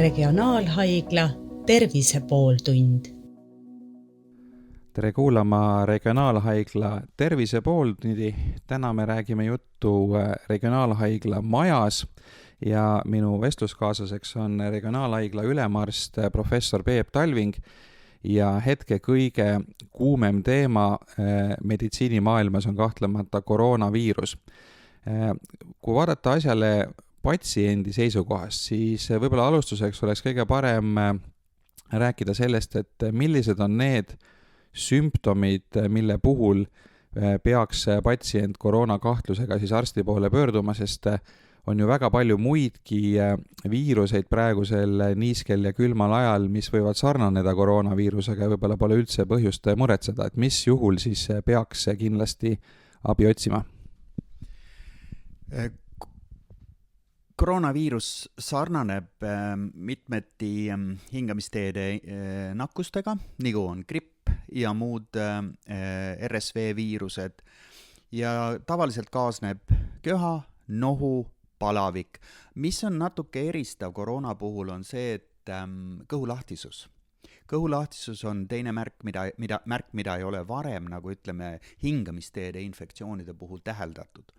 Regionaalhaigla Tervise pooltund. Tere kuulama Regionaalhaigla Tervise pooltundi. Täna me räägime juttu Regionaalhaigla majas ja minu vestluskaaslaseks on Regionaalhaigla ülemarst professor Peep Talving ja hetke kõige kuumem teema meditsiinimaailmas on kahtlemata koroonaviirus. Kui vaadata asjale patsiendi seisukohast, siis võib-olla alustuseks oleks kõige parem rääkida sellest, et millised on need sümptomid, mille puhul peaks patsient koroonakahtlusega siis arsti poole pöörduma, sest on ju väga palju muidki viiruseid praegusel niiskel ja külmal ajal, mis võivad sarnaneda koroonaviirusega ja võib-olla pole üldse põhjust muretseda, et mis juhul siis peaks kindlasti abi otsima? Koroonaviirus sarnaneb mitmeti hingamisteede nakkustega, nagu on gripp ja muud RSV-viirused ja tavaliselt kaasneb köha, nohu, palavik. Mis on natuke eristav koroona puhul on see, et kõhulahtisus. Kõhulahtisus on teine märk, mida ei ole varem, nagu ütleme, hingamisteede infektsioonide puhul täheldatud.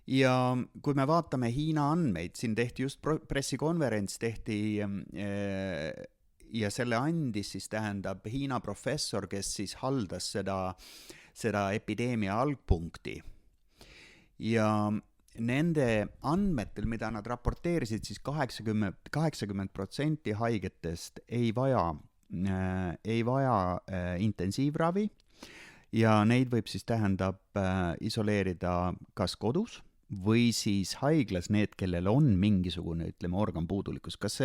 Ja kui me vaatame Hiina andmeid, siin tehti just pressikonverents tehti ja selle andis siis tähendab Hiina professor, kes siis haldas seda epideemia algpunkti. Ja nende andmetel, mida nad raporteerisid, siis 80% haigetest ei vaja intensiivravi ja neid võib siis tähendab isoleerida kas kodus või siis haiglas need, kellel on mingisugune, ütleme, organpuudulikkus. Kas see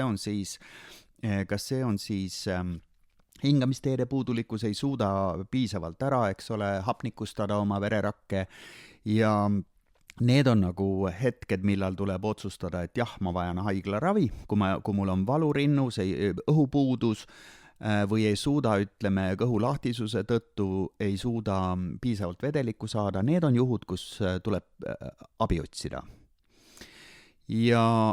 on siis hingamisteede puudulikkus, ei suuda piisavalt ära, eks ole, hapnikustada oma vererakke ja need on nagu hetked, millal tuleb otsustada, et jah, ma vajan haiglaravi, kui mul on valurinnus, õhupuudus või ei suuda, ütleme, kõhulahtisuse tõttu ei suuda piisavalt vedelikku saada, need on juhud, kus tuleb abi otsida. Ja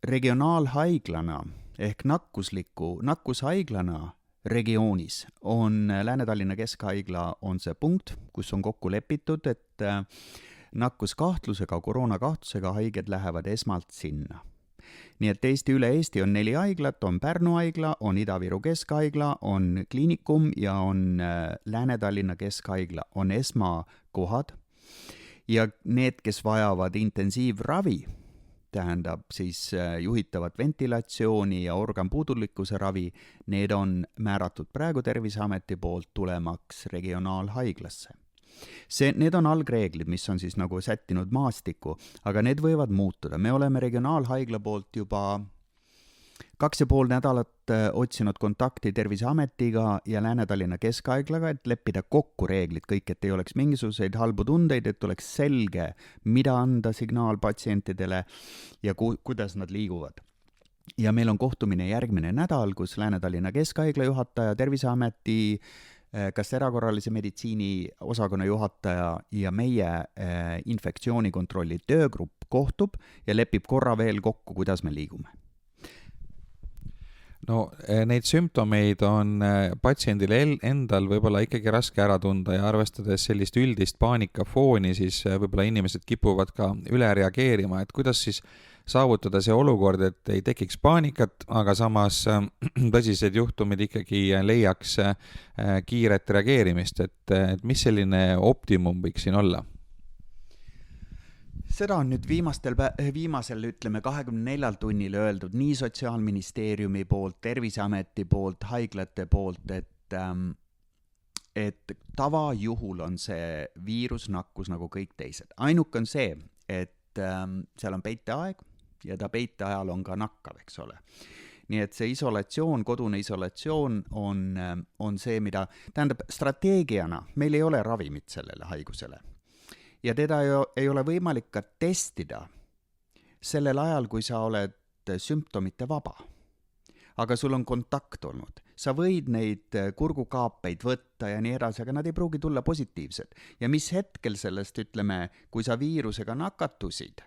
regionaalhaiglana ehk nakkushaiglana regioonis on Lääne-Tallinna Keskhaigla on see punkt, kus on kokku lepitud, et nakkuskahtlusega, koroonakahtlusega haiged lähevad esmalt sinna. Nii et üle Eesti on 4 haiglat, on Pärnu haigla, on Ida-Viru Keskhaigla, on kliinikum ja on Lääne-Tallinna Keskhaigla, on esmakohad. Ja need, kes vajavad intensiivravi, tähendab siis juhitavat ventilatsiooni ja organpuudulikkuse ravi, need on määratud praegu Terviseameti poolt tulemaks regionaalhaiglasse. Need on algreeglid, mis on siis nagu sättinud maastikku, aga need võivad muutuda. Me oleme regionaalhaigla poolt juba 2,5 nädalat otsinud kontakti Terviseametiga ja Lääne-Tallinna Keskhaiglaga, et leppida kokku reeglid kõik, et ei oleks mingisuguseid halbu tundeid, et oleks selge, mida anda signaal patsientidele ja kuidas nad liiguvad. Ja meil on kohtumine järgmine nädal, kus Lääne-Tallinna Keskhaigla juhataja, Terviseameti kas erakorralise meditsiini osakonna juhataja ja meie infektsioonikontrolli töögrupp kohtub ja lepib korra veel kokku, kuidas me liigume. No neid sümptomeid on patsiendil endal võib-olla ikkagi raske ära tunda ja arvestades sellist üldist paanikafooni, siis võib-olla inimesed kipuvad ka üle reageerima, et kuidas siis saavutada see olukord, et ei tekiks paanikat, aga samas tõsised juhtumid ikkagi leiaks kiiret reageerimist, et mis selline optimum võiks siin olla? Seda on nüüd viimasel, ütleme, 24 tunnil öeldud nii Sotsiaalministeeriumi poolt, Terviseameti poolt, haiglate poolt, et tavajuhul on see viirusnakkus nagu kõik teised. Ainuke on see, et seal on peiteaeg ja ta peiteajal on ka nakkav, eks ole. Nii et see isolatsioon, kodune isolatsioon on see, mida tähendab strateegiana, meil ei ole ravimit sellele haigusele. Ja teda ei ole võimalik ka testida sellel ajal, kui sa oled sümptomite vaba. Aga sul on kontakt olnud. Sa võid neid kurgukaapeid võtta ja nii edasi, aga nad ei pruugi tulla positiivsed. Ja mis hetkel sellest, ütleme, kui sa viirusega nakatusid,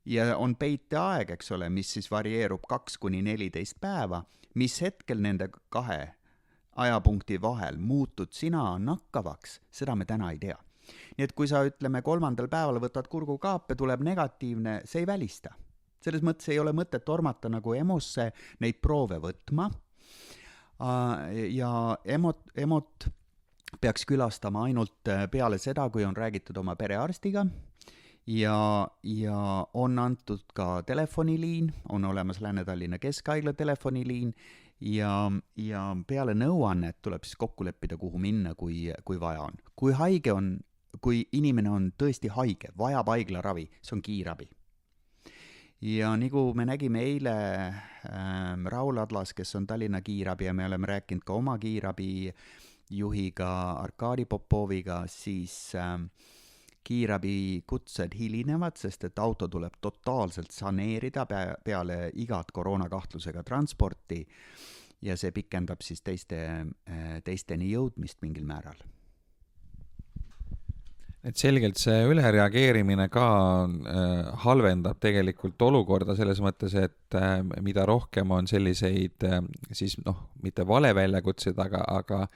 ja on peiteaeg, eks ole, mis siis varieerub 2-14 päeva, mis hetkel nende kahe ajapunkti vahel muutud sina nakkavaks, seda me täna ei tea. Nii et kui sa ütleme 3. päeval võtad kurgukaape, tuleb negatiivne, see ei välista. Selles mõttes ei ole mõtet ormata nagu EMO-sse neid proove võtma ja EMO-t peaks külastama ainult peale seda, kui on räägitud oma perearstiga ja on antud ka telefoniliin, on olemas Lääne-Tallinna Keskhaigla telefoniliin ja peale nõuannet tuleb siis kokku leppida, kuhu minna, kui vaja on. Kui inimene on tõesti haige, vajab haiglaravi, see on kiirabi. Ja nagu me nägime eile Raul Adlas, kes on Tallinna kiirabi ja me oleme rääkinud ka oma kiirabi juhiga Arkadi Popoviga, siis kiirabi kutsed hilinevad, sest et auto tuleb totaalselt saneerida peale igat koroonakahtlusega transporti ja see pikendab siis teisteni jõudmist mingil määral. Et selgelt see ülereageerimine ka halvendab tegelikult olukorda selles mõttes, et mida rohkem on selliseid siis mitte valeväljakutseid, aga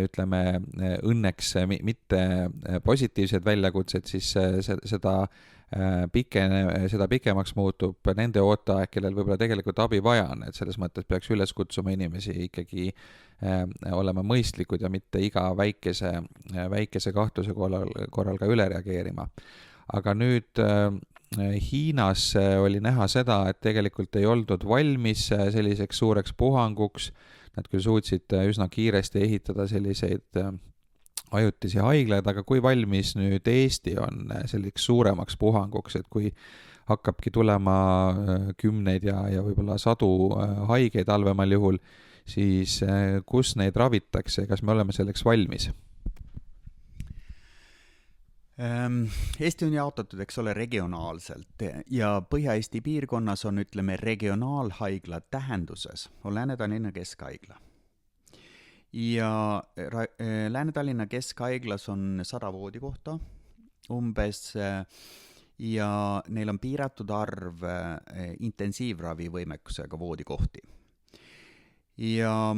ütleme õnneks mitte positiivsed väljakutsed, siis seda pikemaks muutub nende ooteaeg, kellel võib-olla tegelikult abi vaja on, et selles mõttes peaks üles kutsuma inimesi ikkagi olema mõistlikud ja mitte iga väikese kahtluse korral ka üle reageerima. Aga nüüd Hiinas oli näha seda, et tegelikult ei oldud valmis selliseks suureks puhanguks. Nad küll suutsid üsna kiiresti ehitada selliseid ajutisi haiglaid, aga kui valmis nüüd Eesti on selliseks suuremaks puhanguks, et kui hakkabki tulema kümneid ja võib-olla 100 haigeid halvemal juhul, siis kus neid ravitakse ja kas me oleme selleks valmis? Eesti on jaotatud, eks ole, regionaalselt ja Põhja-Eesti piirkonnas on, ütleme, regionaalhaigla tähenduses on Lääne-Tallinna Keskhaigla. Ja Lääne-Tallinna Keskhaiglas on 100 voodikohta umbes ja neil on piiratud arv intensiivravi võimekusega voodikohti. Ja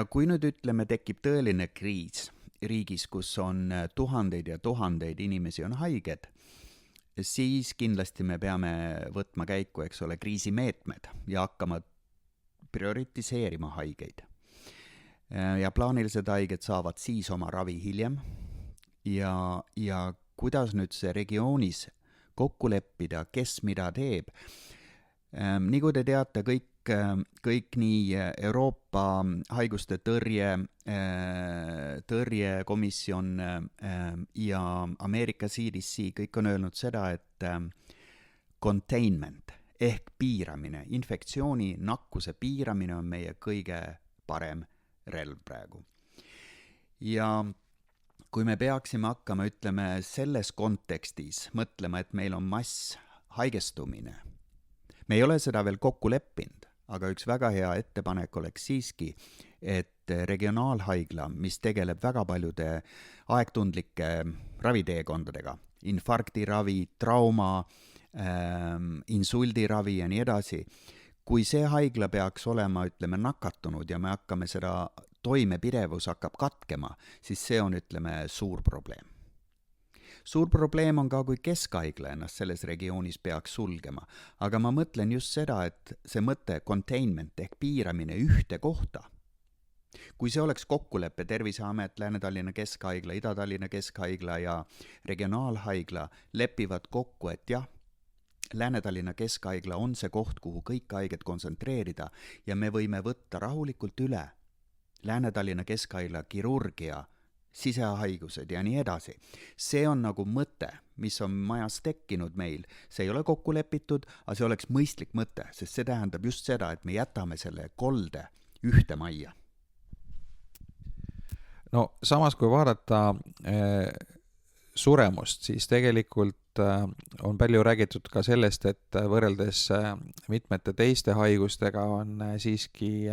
kui nüüd ütleme, tekib tõeline kriis riigis, kus on tuhandeid ja tuhandeid inimesi on haiged, siis kindlasti me peame võtma käiku, eks ole, kriisimeetmed ja hakkama prioritiseerima haigeid. Ja plaanilised haiged saavad siis oma ravi hiljem ja kuidas nüüd see regioonis kokku leppida, kes mida teeb. Nagu te teate, kõik nii Euroopa haiguste tõrjekomisjon ja Ameerika CDC, kõik on öelnud seda, et containment ehk piiramine, infektsiooni, nakkuse piiramine on meie kõige parem relv praegu. Ja kui me peaksime hakkama, ütleme, selles kontekstis mõtlema, et meil on mass haigestumine, me ei ole seda veel kokku leppinud, aga üks väga hea ettepanek oleks siiski, et regionaalhaigla, mis tegeleb väga paljude aegtundlike raviteekondadega, infarktiravi, trauma, insuldiravi ja nii edasi, kui see haigla peaks olema, ütleme, nakatunud ja me hakkame seda toimepidevus hakkab katkema, siis see on, ütleme, suur probleem. Suur probleem on ka, kui keskhaigla ennast selles regioonis peaks sulgema, aga ma mõtlen just seda, et see mõte containment ehk piiramine ühte kohta, kui see oleks kokkulepe Terviseamet, Lääne-Tallinna Keskhaigla, Ida-Tallinna Keskhaigla ja regionaalhaigla lepivad kokku, et jah, Lääne-Tallinna Keskhaigla on see koht, kuhu kõik haiged kontsentreerida ja me võime võtta rahulikult üle Lääne-Tallinna Keskhaigla kirurgia, sisehaigused ja nii edasi. See on nagu mõte, mis on majas tekkinud meil. See ei ole kokku lepitud, aga see oleks mõistlik mõte, sest see tähendab just seda, et me jätame selle kolde ühte majja. No samas, kui vaadata suremust, siis tegelikult on palju räägitud ka sellest, et võrreldes mitmete teiste haigustega on siiski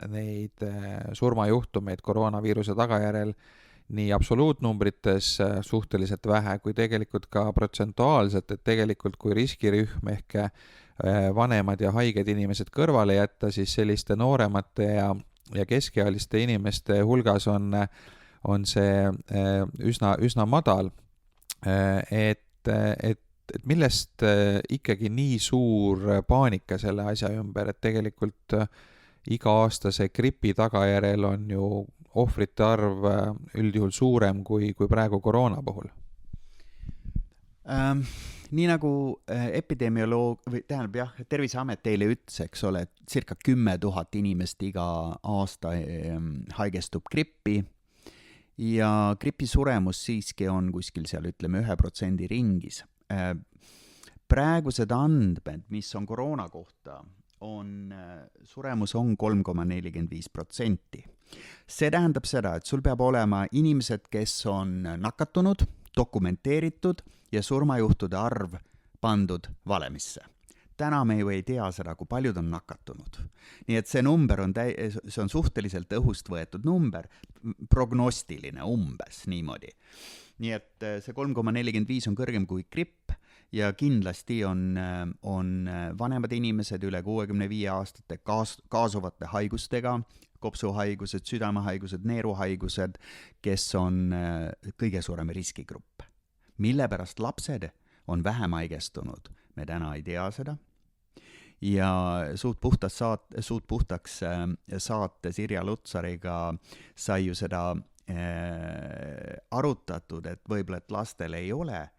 neid surmajuhtumeid koroonaviiruse tagajärjel nii absoluutnumbrites suhteliselt vähe, kui tegelikult ka protsentuaalselt, et tegelikult kui riskirühm ehk vanemad ja haiged inimesed kõrvale jätta, siis selliste nooremate ja keskealiste inimeste hulgas on see üsna madal. Et millest ikkagi nii suur paanika selle asja ümber, et tegelikult iga-aastase gripi tagajärjel on ju ohvrite arv üldjuhul suurem kui praegu koroona puhul? Nii nagu epidemioloog, või tähendab jah, Terviseamet teile ütles, eks ole, et circa 10 000 inimest iga aasta haigestub grippi ja gripi suremus siiski on kuskil seal, ütleme, 1% ringis. Praegused andmed, mis on koroona kohta, suremus on 3,45%. See tähendab seda, et sul peab olema inimesed, kes on nakatunud, dokumenteeritud ja surmajuhtude arv pandud valemisse. Täna me ju ei tea seda, kui paljud on nakatunud. Nii et see number see on suhteliselt õhust võetud number, prognostiline umbes niimoodi. Nii et see 3,45 on kõrgem kui gripp ja kindlasti on vanemad inimesed üle 65 aastate kaasuvate haigustega, kopsuhaigused, südamehaigused, neeruhaigused, kes on kõige suurem riskigrupp. Mille pärast lapsed on vähem haigestunud, me täna ei tea seda. Ja suht puhtaks saates Irja Lutsariga sai ju seda arutatud, et võib-olla et lastel ei ole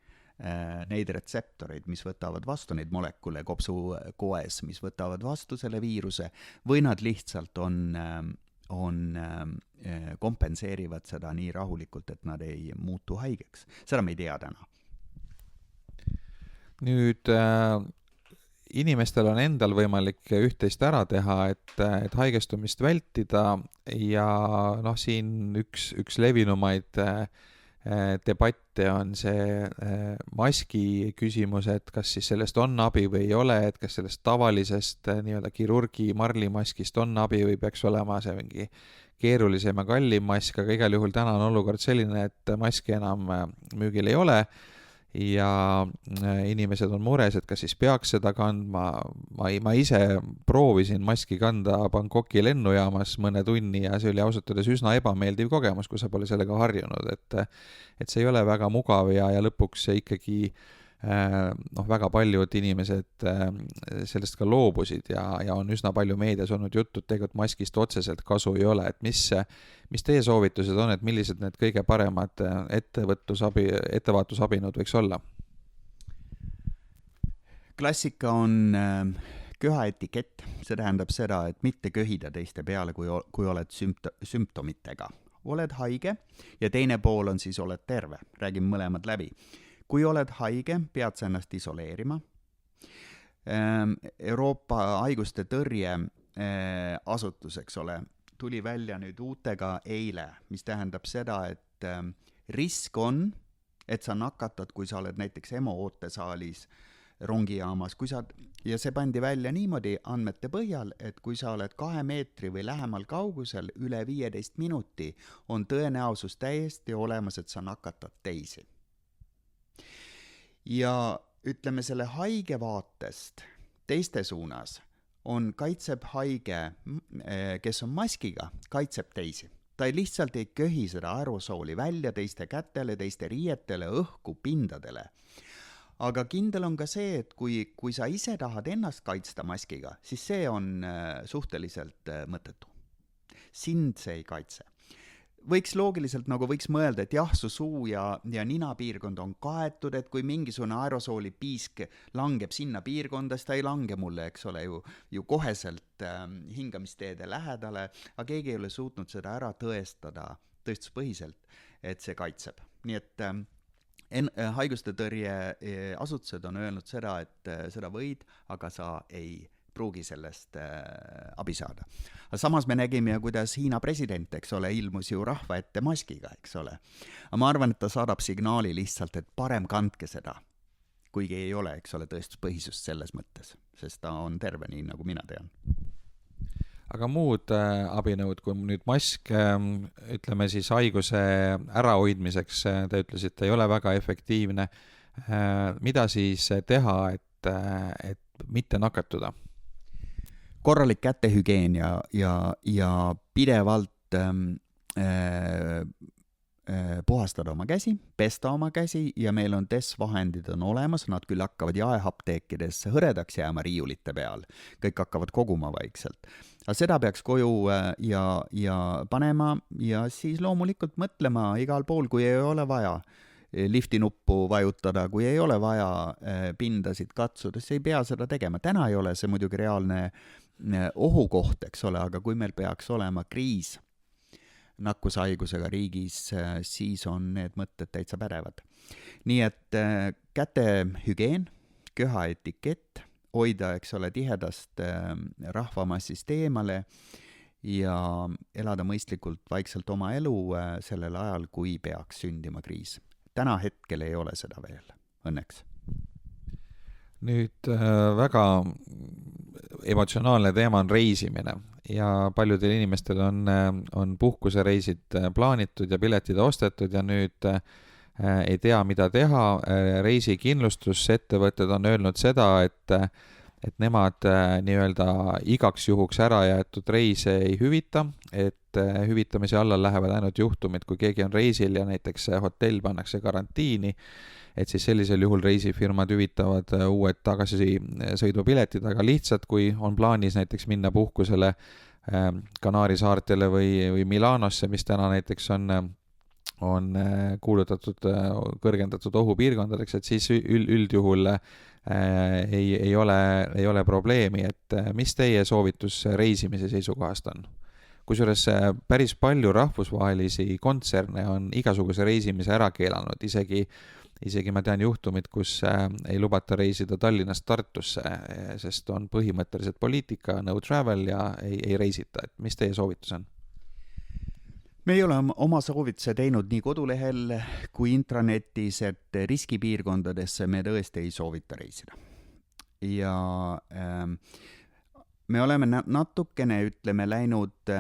neid retseptoreid, mis võtavad vastu neid molekule kopsukoes, mis võtavad vastu selle viiruse, või nad lihtsalt kompenseerivad seda nii rahulikult, et nad ei muutu haigeks. Seda me ei tea täna. Nüüd inimestel on endal võimalik üht-teist ära teha, et haigestumist vältida ja siin üks levinumaid debatte on see maski küsimus, et kas siis sellest on abi või ei ole, et kas sellest tavalisest nii-öelda kirurgi marlimaskist on abi või peaks olema see mingi keerulisem ja kallim mask, aga igal juhul täna on olukord selline, et maski enam müügil ei ole ja inimesed on mures, et kas siis peaks seda kandma. Ma ise proovisin maski kanda Bangkoki lennujaamas mõne tunni ja see oli ausalt öeldes üsna ebameeldiv kogemus, kui sa pole sellega harjunud, et see ei ole väga mugav ja lõpuks ikkagi väga paljud inimesed sellest ka loobusid ja on üsna palju meedias olnud juttu, et tegelikult maskist otseselt kasu ei ole, et mis teie soovitused on, et millised need kõige paremad ettevaatusabinud võiks olla? Klassika on köhaetikett, see tähendab seda, et mitte köhida teiste peale, kui oled sümptomitega. Oled haige ja teine pool on siis oled terve, räägime mõlemad läbi. Kui oled haige, pead sa ennast isoleerima. Euroopa haiguste tõrje asutus, eks ole, tuli välja nüüd uutega eile, mis tähendab seda, et risk on, et sa nakatad, kui sa oled näiteks EMO ootesaalis, rongijaamas, ja see pandi välja niimoodi andmete põhjal, et kui sa oled 2 meetri või lähemal kaugusel üle 15 minuti, on tõenäosus täiesti olemas, et sa nakatad teisi. Ja ütleme selle haige vaatest teiste suunas kaitseb haige, kes on maskiga, kaitseb teisi. Ta lihtsalt ei köhi seda aerosooli välja teiste kätele, teiste riietele, õhku, pindadele. Aga kindel on ka see, et kui sa ise tahad ennast kaitsta maskiga, siis see on suhteliselt mõttetu. Sind see ei kaitse. Võiks loogiliselt võiks mõelda, et jah, su suu ja ninapiirkond on kaetud, et kui mingisugune aerosooli piisk langeb sinna piirkonda, siis ta ei lange mulle, eks ole, ju koheselt hingamisteede lähedale, aga keegi ei ole suutnud seda ära tõestada tõestuspõhiselt, et see kaitseb. Nii et haiguste tõrje asutused on öelnud seda, et seda võid, aga sa ei pruugi sellest abi saada. Aga samas me nägime, kuidas Hiina president, eks ole, ilmus ju rahva ette maskiga, eks ole. Aga ma arvan, et ta saadab signaali lihtsalt, et parem kandke seda, kuigi ei ole, eks ole, tõestuspõhisust selles mõttes, sest ta on terve, nii nagu mina tean. aga muud abinõud, kui nüüd mask, ütleme siis haiguse ärahoidmiseks, te ütlesite, ei ole väga efektiivne. Mida siis teha, et mitte nakatuda? Korralik kätehügeen ja pidevalt puhastada oma käsi, pesta oma käsi ja meil on testvahendid on olemas, nad küll hakkavad jaeapteekides hõredaks jääma riiulite peal, kõik hakkavad koguma vaikselt. Aga seda peaks koju ja panema ja siis loomulikult mõtlema igal pool, kui ei ole vaja lifti nuppu vajutada, kui ei ole vaja pindasid katsuda, siis ei pea seda tegema. Täna ei ole see muidugi reaalne ohukoht, eks ole, aga kui meil peaks olema kriis nakkushaigusega riigis, siis on need mõtted täitsa pädevad. Nii et kätehügeen, köhaetikett, hoida, eks ole, tihedast rahvamassist eemale ja elada mõistlikult vaikselt oma elu sellel ajal, kui peaks sündima kriis. Täna hetkel ei ole seda veel, õnneks. Nüüd väga emotsionaalne teema on reisimine ja paljudel inimestel on puhkusereisid plaanitud ja piletid ostetud ja nüüd ei tea, mida teha. Reisikindlustusettevõtted on öelnud seda, et nemad nii-öelda igaks juhuks ära jäetud reise ei hüvita, et hüvitamise alla lähevad ainult juhtumid, kui keegi on reisil ja näiteks hotell pannakse karantiini, et siis sellisel juhul reisifirmad hüvitavad uued tagasisõidupiletid, aga lihtsalt kui on plaanis näiteks minna puhkusele Kanaari saartele või Milanosse, mis täna näiteks on kuulutatud kõrgendatud ohupiirkondadeks, et siis üldjuhul ei ole probleemi, et mis teie soovitus reisimise seisukohast on? Kusjuures päris palju rahvusvahelisi kontserne on igasuguse reisimise ära keelanud, isegi ma tean juhtumid, kus ei lubata reisida Tallinnast Tartusse, sest on põhimõtteliselt poliitika, no travel ja ei reisita. Et mis teie soovitus on? Me ei ole oma soovituse teinud nii kodulehel kui intranetis, et riskipiirkondadesse me tõesti ei soovita reisida. Ja me oleme natukene, ütleme, läinud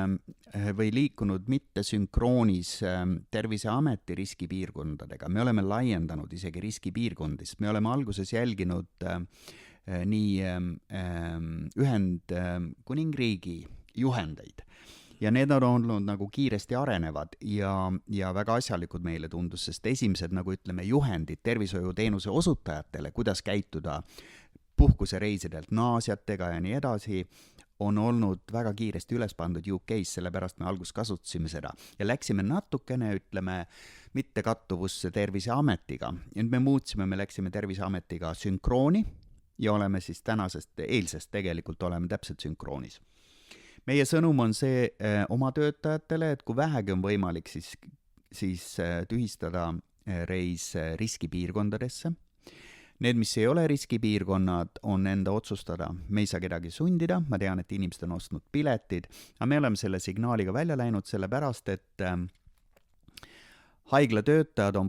või liikunud mitte sünkroonis Terviseameti riskipiirkondadega. Me oleme laiendanud isegi riskipiirkondist. Me oleme alguses jälginud nii Ühendkuningriigi juhendeid. Ja need on olnud nagu kiiresti arenevad ja väga asjalikud meile tundus, sest esimesed, nagu ütleme, juhendid tervishoiuteenuse osutajatele, kuidas käituda puhkusereisidelt naasjatega ja nii edasi, on olnud väga kiiresti üles pandud UK-s, sellepärast me alguses kasutasime seda. Ja läksime natukene, ütleme, mitte kattuvusse Terviseametiga. Ja me muutsime, me läksime Terviseametiga sünkrooni ja oleme siis eilsest tegelikult oleme täpselt sünkroonis. Meie sõnum on see oma töötajatele, et kui vähegi on võimalik, siis tühistada reis riskipiirkondadesse. Need, mis ei ole riskipiirkonnad, on enda otsustada. Me ei saa kedagi sundida, ma tean, et inimesed on ostnud piletid, aga me oleme selle signaaliga välja läinud sellepärast, et haiglatöötajad on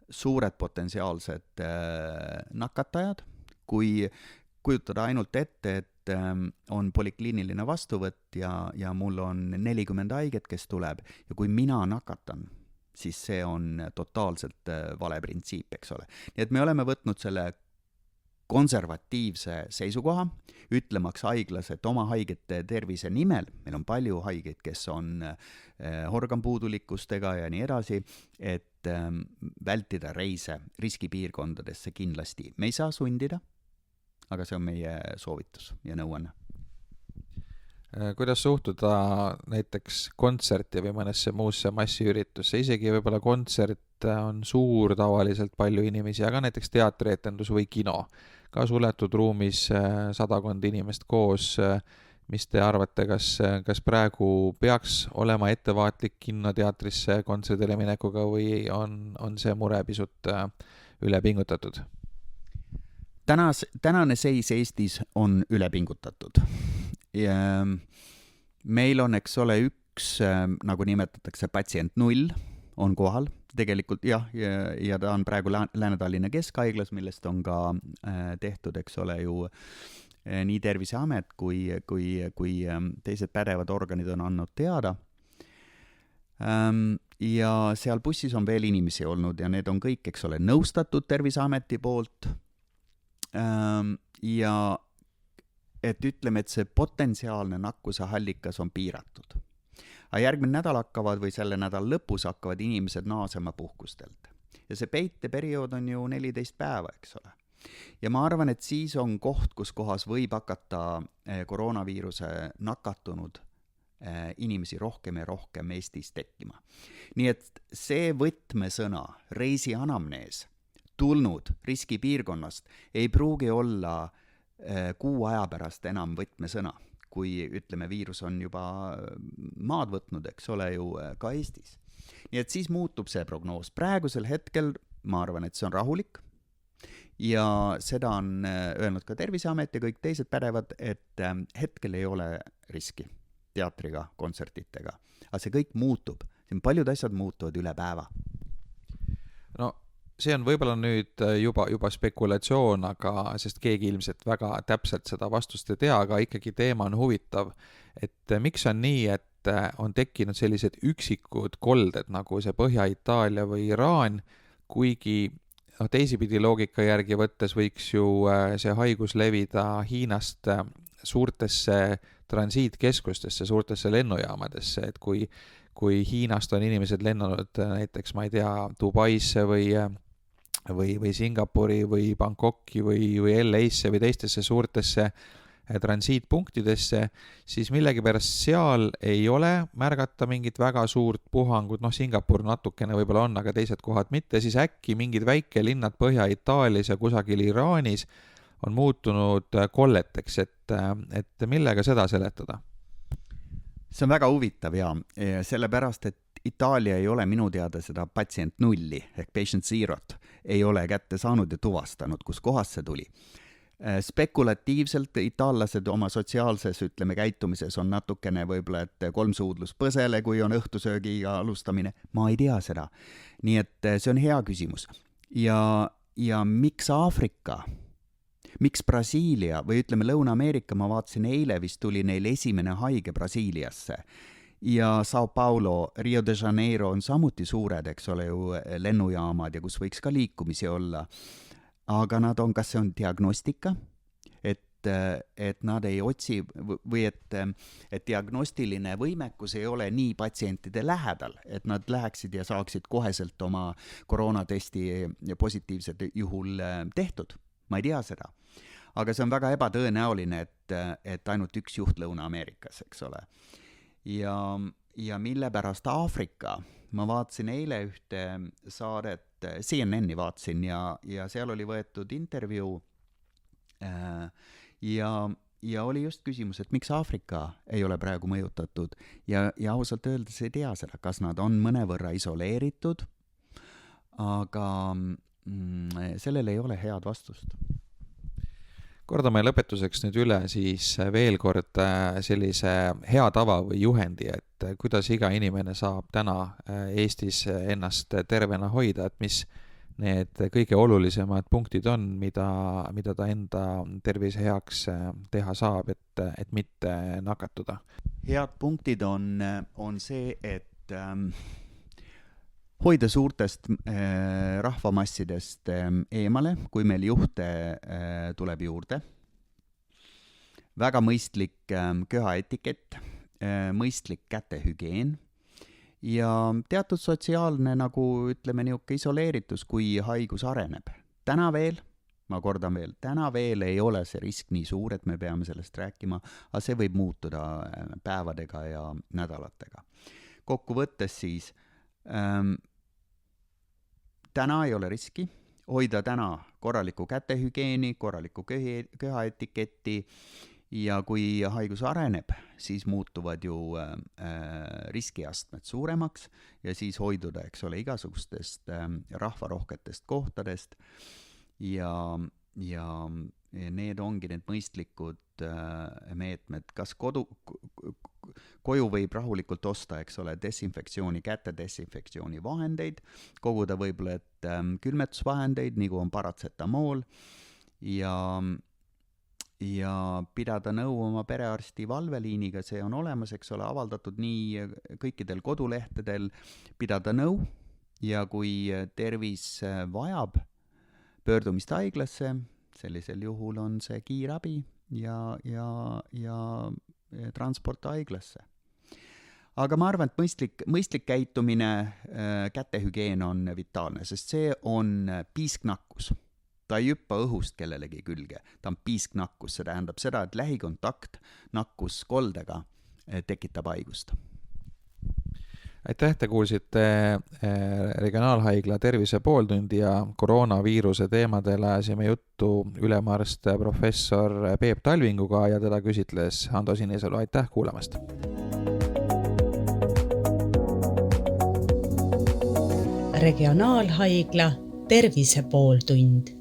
suured potentsiaalsed nakatajad. Kui kujutada ainult ette, et on polikliiniline vastuvõtt ja mul on 40 haiget, kes tuleb ja kui mina nakatan, siis see on totaalselt vale printsiip, eks ole. Nii et me oleme võtnud selle konservatiivse seisukoha, ütlemaks haiglas, et oma haigete tervise nimel, meil on palju haigeid, kes on organpuudulikkustega ja nii edasi, et vältida reise riskipiirkondadesse kindlasti. Me ei saa sundida, aga see on meie soovitus ja nõuanne. Kuidas suhtuda näiteks kontserti või mõnesse muusse massiüritusse? Isegi võib-olla kontsert on suur, tavaliselt palju inimesi, aga näiteks teatrietendus või kino. Ka suletud ruumis 100 inimest koos. Mis te arvate, kas praegu peaks olema ettevaatlik kinnoteatrisse kontserdile minekuga või on see mure pisut üle pingutatud? Tänane seis Eestis on üle pingutatud. Ja meil on, eks ole, üks, nagu nimetatakse, patsient 0 on kohal. Tegelikult jah, ja ta on praegu Lääne-Tallinna Keskhaiglas, millest on ka tehtud, eks ole, ju nii Terviseamet kui teised pädevad organid on andnud teada. Ja seal bussis on veel inimesi olnud ja need on kõik, eks ole, nõustatud Terviseameti poolt. Ja et ütleme, et see potentsiaalne nakkuse allikas on piiratud. Aga järgmine nädal hakkavad või selle nädala lõpus hakkavad inimesed naasema puhkustelt. Ja see peiteperiood on ju 14 päeva, eks ole. Ja ma arvan, et siis on koht, kus kohas võib hakata koroonaviiruse nakatunud inimesi rohkem ja rohkem Eestis tekkima. Nii et see võtmesõna, reisianamnees, tulnud riskipiirkonnast, ei pruugi olla kuu aja pärast enam võtmesõna, kui ütleme, viirus on juba maad võtnud, eks ole ju ka Eestis. Nii et siis muutub see prognoos. Praegusel hetkel ma arvan, et see on rahulik ja seda on öelnud ka Terviseamet ja kõik teised pädevad, et hetkel ei ole riski teatriga, kontsertitega. Aga see kõik muutub. Siin paljud asjad muutuvad üle päeva. No see on võib-olla nüüd juba spekulatsioon, aga sest keegi ilmselt väga täpselt seda vastust ei tea, aga ikkagi teema on huvitav, et miks on nii, et on tekkinud sellised üksikud kolded nagu see Põhja-Itaalia või Iraan, kuigi teisipidi loogika järgi võttes võiks ju see haigus levida Hiinast suurtesse transiitkeskustesse, suurtesse lennujaamadesse, et kui Hiinast on inimesed lennanud näiteks, ma ei tea, Dubaisse või Singapuri või Bangkoki või LA-sse või teistesse suurtesse transiitpunktidesse, siis millegipärast seal ei ole märgata mingit väga suurt puhangut, Singapur natukene võib-olla on, aga teised kohad mitte, siis äkki mingid väikelinnad Põhja-Itaalias ja kusagil Iraanis on muutunud kolleteks, et millega seda seletada? See on väga huvitav ja sellepärast, et Itaalia ei ole minu teada seda patsient nulli ehk patient zerot ei ole kätte saanud ja tuvastanud, kus kohast see tuli. Spekulatiivselt itaallased oma sotsiaalses, ütleme, käitumises on natukene võib-olla, et 3 suudlus põsele, kui on õhtusöögiga alustamine. Ma ei tea seda. Nii et see on hea küsimus. Ja miks Aafrika? Miks Brasiilia või ütleme Lõuna-Ameerika, ma vaatasin eile vist tuli neil esimene haige Brasiiliasse ja Sao Paulo, Rio de Janeiro on samuti suured, eks ole ju, lennujaamad ja kus võiks ka liikumisi olla. Aga nad on, kas see on diagnostika, et nad ei otsi või et diagnostiline võimekus ei ole nii patsientide lähedal, et nad läheksid ja saaksid koheselt oma koroonatesti positiivsed juhul tehtud. Ma ei tea seda. Aga see on väga ebatõenäoline, et ainult üks juht Lõuna-Ameerikas, eks ole. Ja mille pärast Aafrika? Ma vaatasin eile ühte saadet, CNN-i vaatasin ja seal oli võetud intervjuu ja oli just küsimus, et miks Aafrika ei ole praegu mõjutatud ja ausalt öeldes ei tea seda, kas nad on mõnevõrra isoleeritud, aga sellel ei ole head vastust. Kordame lõpetuseks nüüd üle siis veel kord sellise hea tava või juhendi, et kuidas iga inimene saab täna Eestis ennast tervena hoida, et mis need kõige olulisemad punktid on, mida ta enda tervise heaks teha saab, et mitte nakatuda. Head punktid on see, et hoida suurtest rahvamassidest eemale, kui meil juhte tuleb juurde. Väga mõistlik köhaetikett, mõistlik kätehügieen ja teatud sotsiaalne, nagu ütleme, niisugune isoleeritus, kui haigus areneb. Täna veel, ma kordan veel, täna veel ei ole see risk nii suur, et me peame sellest rääkima, aga see võib muutuda päevadega ja nädalatega. Kokku võttes siis täna ei ole riski, hoida täna korraliku kätehügeeni, korraliku köhaetiketti ja kui haigus areneb, siis muutuvad ju riskiastmed suuremaks ja siis hoiduda, eks ole, igasugustest rahvarohketest kohtadest ja need ongi need mõistlikud meetmed, kas koju võib rahulikult osta, eks ole, käte desinfektsiooni vahendeid, koguda võib-olla, et külmetusvahendeid, nagu on paratsetamool ja pidada nõu oma perearsti valveliiniga, see on olemas, eks ole, avaldatud nii kõikidel kodulehtedel, pidada nõu ja kui tervis vajab pöördumist haiglasse, sellisel juhul on see kiirabi ja transport haiglasse. Aga ma arvan, et mõistlik käitumine, kätehügieen on vitaalne, sest see on piisknakkus. Ta ei hüppa õhust kellelegi külge, ta on piisknakkus, see tähendab seda, et lähikontakt nakkuskoldega tekitab haigust. Aitäh, te kuulsite Regionaalhaigla Tervise pooltundi ja koroonaviiruse teemadel ajasime juttu ülemarst professor Peep Talvinguga ja teda küsitles Ando Sinisalu. Aitäh kuulamast! Regionaalhaigla Tervise pooltund.